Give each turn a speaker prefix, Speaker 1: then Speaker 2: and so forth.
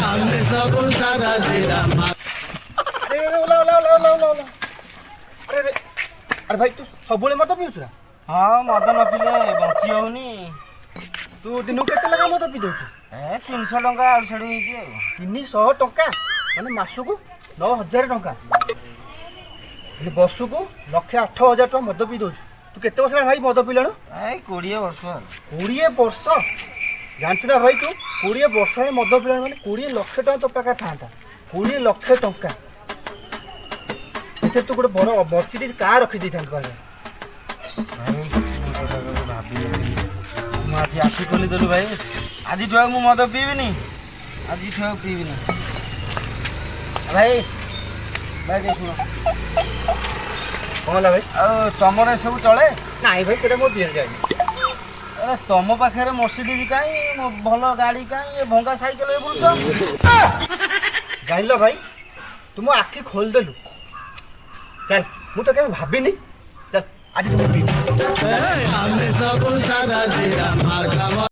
Speaker 1: हमने सब सारा तेरा
Speaker 2: अरे भाई तू सबुले मत पिउछु ना?
Speaker 3: हाँ मद न पिले बंची होनी।
Speaker 2: तू दिन को केते लगा मत पी दउछु?
Speaker 3: 300 टंका आड़ साड़ी होई
Speaker 2: 300 टंका माने मासुकु 9000 टंका माने बसुकु 1,08,000 टंका मद पी दउछु। तू केते वर्ष भाई मद पिलानो?
Speaker 3: 20 वर्ष।
Speaker 2: 20 वर्ष जानछु ना भाई तू 20 वर्ष है मद पिलानो माने 20 लाख टंका तो पाका थांता 20 लाख टंका एते तू गोटे बड़ बच्ची का रखी दी थांत पाले
Speaker 3: आज आखि खोली देलु भाई। आज ठुआ मु मद पीबिनी। आज ठुआ पीबिनी भाई। भाई के सुनो
Speaker 2: कौन ला भाई?
Speaker 3: तमरे सब चले?
Speaker 2: नहीं भाई सेटा मो दिया जाए।
Speaker 3: अरे तुम पाखे मर्सिडीज कहीं भल गाड़ी कहीं भंगा साइकेल बुलुच
Speaker 2: जान भाई तुम आखि खोल देलु। चल मु तो केबे भाबिनी। चल आज तुम पी
Speaker 1: हमने सब सारा तेरा मार्ग